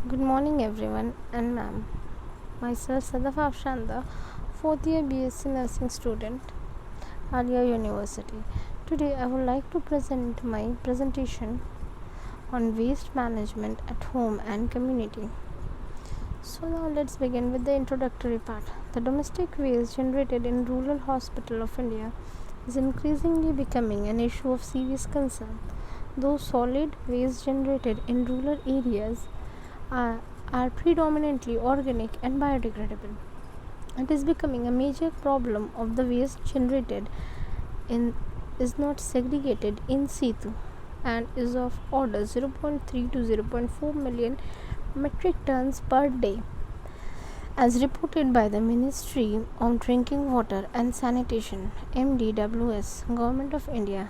Good morning, everyone, and ma'am. Myself, Sadaf Afshanda, fourth year BSc Nursing student, Alia University. Today, I would like to present my presentation on waste management at home and community. So, now let's begin with the introductory part. The domestic waste generated in rural hospital of India is increasingly becoming an issue of serious concern. Though solid waste generated in rural areas are, are predominantly organic and biodegradable, it is becoming a major problem of the waste generated in is not segregated in situ and is of order zero point 0.3 to 0.4 million metric tons per day, as reported by the Ministry of Drinking Water and Sanitation (MDWS), Government of India.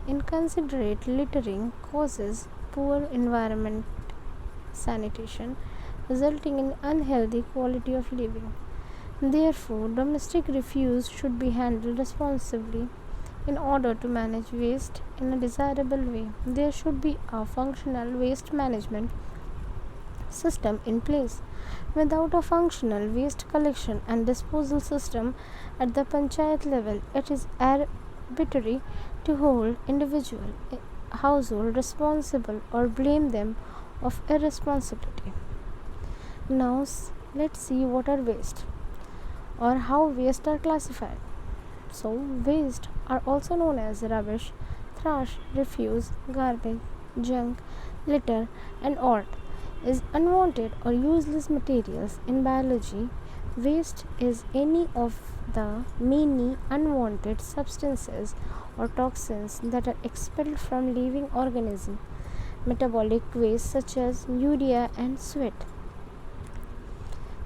Inconsiderate littering causes poor environment sanitation, resulting in unhealthy quality of living. Therefore, domestic refuse should be handled responsibly. In order to manage waste in a desirable way, there should be a functional waste management system in place. Without a functional waste collection and disposal system at the panchayat level, it is arbitrary to hold individual household responsible or blame them of irresponsibility. Now let's see what are waste or how waste are classified. So waste are also known as rubbish, trash, refuse, garbage, junk, litter, and art is unwanted or useless materials. In biology, waste is any of the many unwanted substances or toxins that are expelled from living organisms. Metabolic waste such as urea and sweat.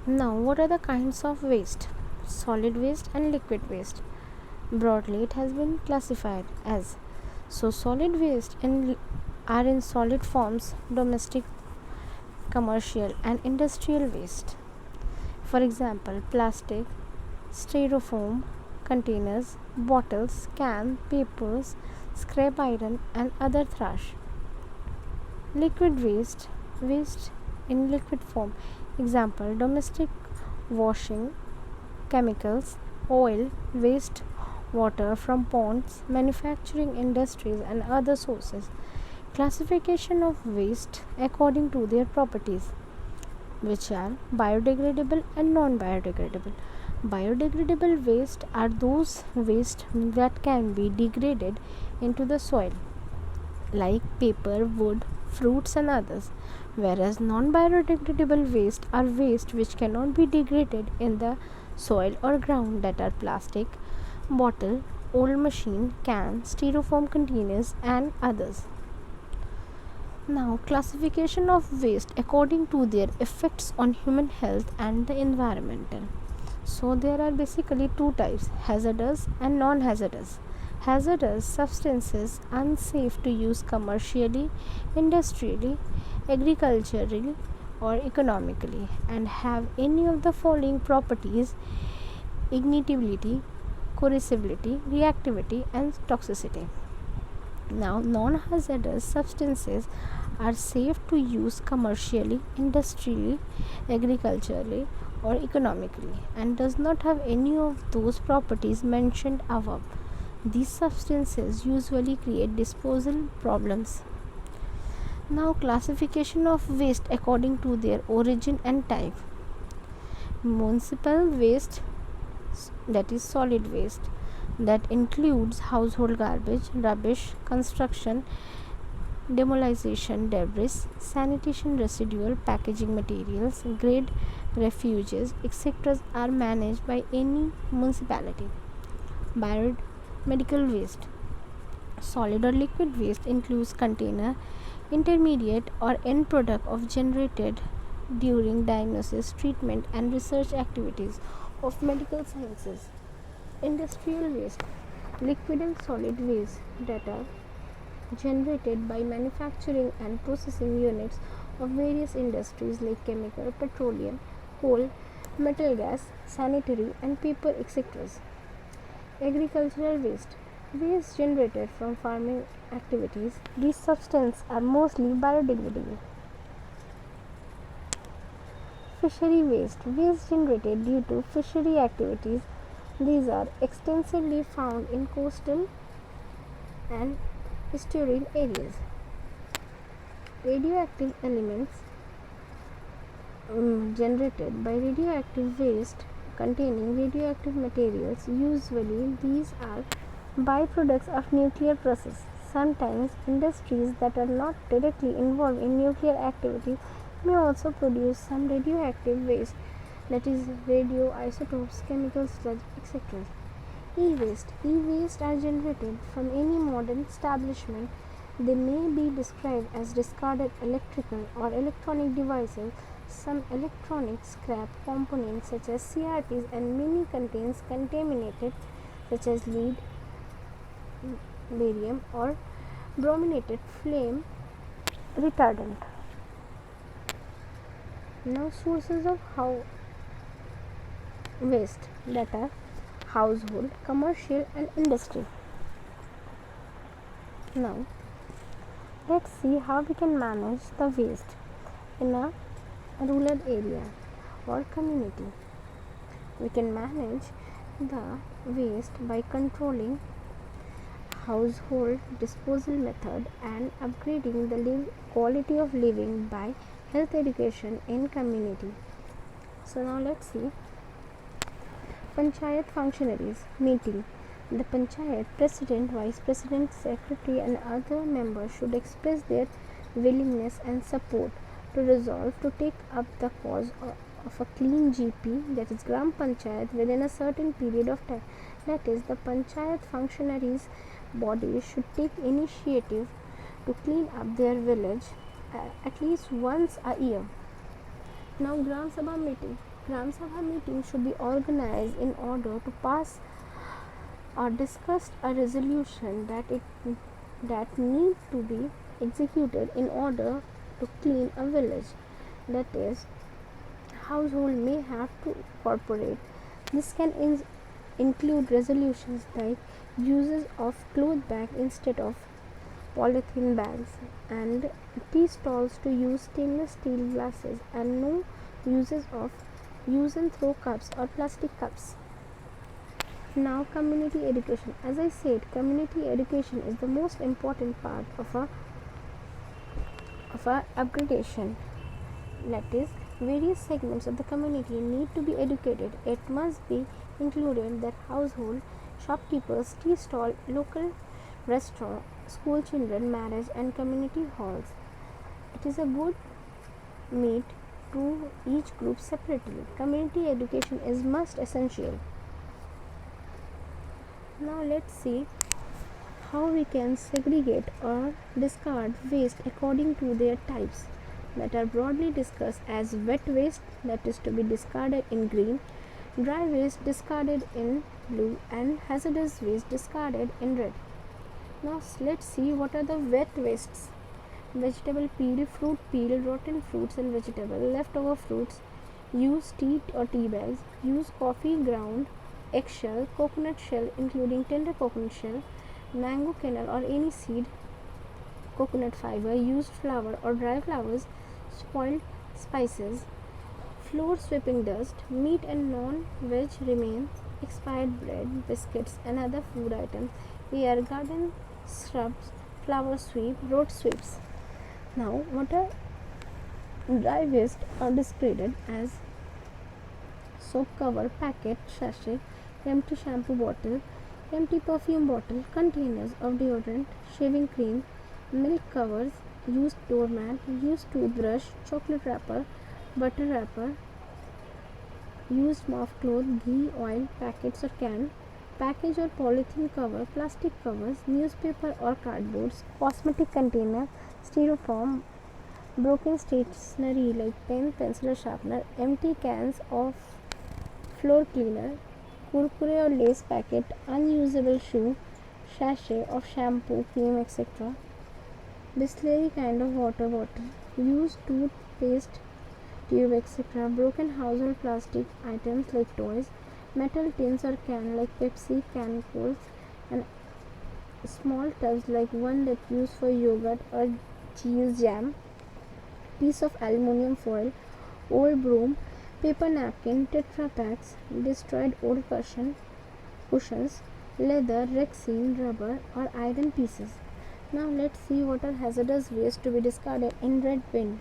Now, what are the kinds of waste? Solid waste and liquid waste. Broadly, it has been classified as solid waste are in solid forms: domestic, commercial, and industrial waste. For example, plastic, styrofoam containers, bottles, cans, papers, scrap iron, and other trash. Liquid waste in liquid form. Example: domestic washing, chemicals, oil, waste water from ponds, manufacturing industries, and other sources. Classification of waste according to their properties, which are biodegradable and non-biodegradable. Biodegradable waste are those waste that can be degraded into the soil, like paper, wood, fruits, and others, whereas non-biodegradable waste are waste which cannot be degraded in the soil or ground, that are plastic, bottle, old machine, can, styrofoam containers, and others. Now, classification of waste according to their effects on human health and the environmental. So there are basically two types: hazardous and non-hazardous. Hazardous substances unsafe to use commercially, industrially, agriculturally, or economically, and have any of the following properties: ignitability, corrosivity, reactivity, and toxicity. Now, non-hazardous substances are safe to use commercially, industrially, agriculturally, or economically, and does not have any of those properties mentioned above. These substances usually create disposal problems. Now, classification of waste according to their origin and type. Municipal waste, that is solid waste, that includes household garbage, rubbish, construction, demolition debris, sanitation residual, packaging materials, grade refuges, etc., are managed by any municipality. Biomedical waste, solid or liquid waste, includes container, intermediate, or end product of generated during diagnosis, treatment, and research activities of medical sciences. Industrial waste, liquid and solid waste that are generated by manufacturing and processing units of various industries like chemical, petroleum, coal, metal gas, sanitary, and paper, etc. Agricultural waste generated from farming activities. These substances are mostly biodegradable. Fishery waste, waste generated due to fishery activities. These are extensively found in coastal and estuarine areas. Radioactive elements generated by radioactive waste containing radioactive materials. Usually, these are byproducts of nuclear process. Sometimes, industries that are not directly involved in nuclear activity may also produce some radioactive waste, that is, radioisotopes, chemical sludge, etc. E-waste. E-waste are generated from any modern establishment. They may be described as discarded electrical or electronic devices. Some electronic scrap components such as CRTs and mini contains contaminated such as lead, barium or brominated flame retardant. Now sources of waste, that are household, commercial and industry. Now let's see how we can manage the waste in a rural area or community. We can manage the waste by controlling household disposal method and upgrading the quality of living by health education in community. So now let's see Panchayat functionaries meeting. The Panchayat president, vice president, secretary and other members should express their willingness and support to resolve to take up the cause of a clean GP, that is Gram Panchayat, within a certain period of time. That is, the Panchayat functionaries body should take initiative to clean up their village at least once a year. Now Gram Sabha meeting. Gram Sabha meeting should be organized in order to pass or discuss a resolution that need to be executed in order to clean a village. That is, household may have to incorporate. This can include resolutions like uses of cloth bag instead of polythene bags, and tea stalls to use stainless steel glasses, and no uses of use and throw cups or plastic cups. Now community education. As I said, community education is the most important part of a upgradation. That is, various segments of the community need to be educated. It must be included that household, shopkeepers, tea stall, local restaurant, school children, marriage and community halls. It is a good meet to each group separately. Community education is must essential. Now let's see how we can segregate or discard waste according to their types, that are broadly discussed as wet waste, that is to be discarded in green, dry waste discarded in blue, and hazardous waste discarded in red. Now let's see what are the wet wastes. Vegetable peel, fruit peel, rotten fruits and vegetables, leftover fruits, used tea or tea bags, used coffee ground, eggshell, coconut shell including tender coconut shell, mango kernel or any seed, coconut fiber, used flour or dry flowers, spoiled spices, floor sweeping dust, meat and non-veg remains, expired bread, biscuits and other food items, air, garden shrubs, flower sweep, road sweeps. Now, what are dry waste are described as soap cover, packet, sachet, empty shampoo bottle, empty perfume bottle, containers of deodorant, shaving cream, milk covers, used doormat, used toothbrush, chocolate wrapper, butter wrapper, used mouth cloth, ghee, oil, packets or can, package or polythene cover, plastic covers, newspaper or cardboards, cosmetic container, styrofoam, broken stationery like pen, pencil or sharpener, empty cans of floor cleaner, kurkure or lace packet, unusable shoe, sachet of shampoo, cream, etc. Distillery kind of water bottle, used toothpaste tube, etc. Broken household plastic items like toys, metal tins or can like Pepsi, can cools, and small tubs like one that used for yogurt or cheese jam, piece of aluminium foil, old broom, paper napkin, Tetra packs, destroyed old cushions, leather, resin, rubber, or iron pieces. Now let's see what are hazardous waste to be discarded in red bin.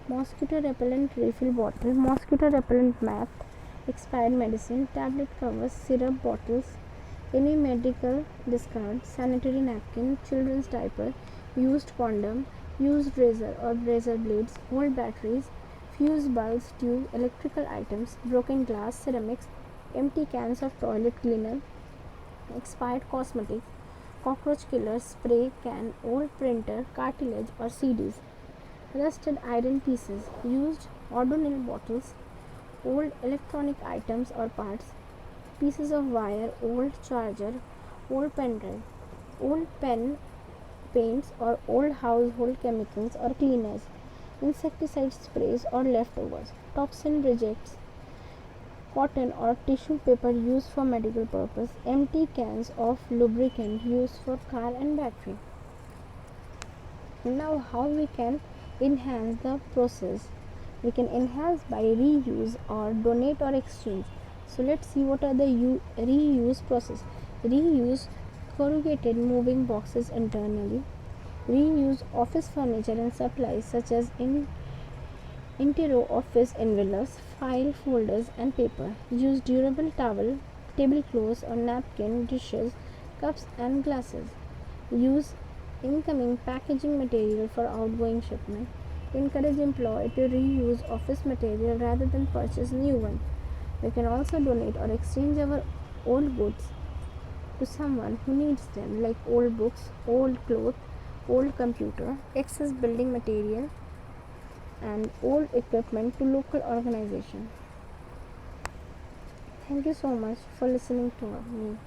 Mosquito repellent refill bottle, mosquito repellent mat, expired medicine, tablet covers, syrup bottles, any medical discard, sanitary napkin, children's diaper, used condom, used razor or razor blades, old batteries, fuse bulbs, tube, electrical items, broken glass, ceramics, empty cans of toilet cleaner, expired cosmetics, cockroach killer spray can, old printer, cartilage or CDs, rusted iron pieces, used Odonil bottles, old electronic items or parts, pieces of wire, old charger, old pen drive, old pen, paints or old household chemicals or cleaners, insecticide sprays or leftovers, toxin rejects, cotton or tissue paper used for medical purpose, empty cans of lubricant used for car and battery. Now how we can enhance the process? We can enhance by reuse or donate or exchange. So let's see what are the reuse process. Reuse corrugated moving boxes internally. Reuse office furniture and supplies such as interior office envelopes, file folders and paper. Use durable towel, tablecloths or napkin, dishes, cups and glasses. Use incoming packaging material for outgoing shipment. Encourage employee to reuse office material rather than purchase new one. We can also donate or exchange our old goods to someone who needs them, like old books, old clothes, old computer, excess building material, and old equipment to local organization. Thank you so much for listening to me.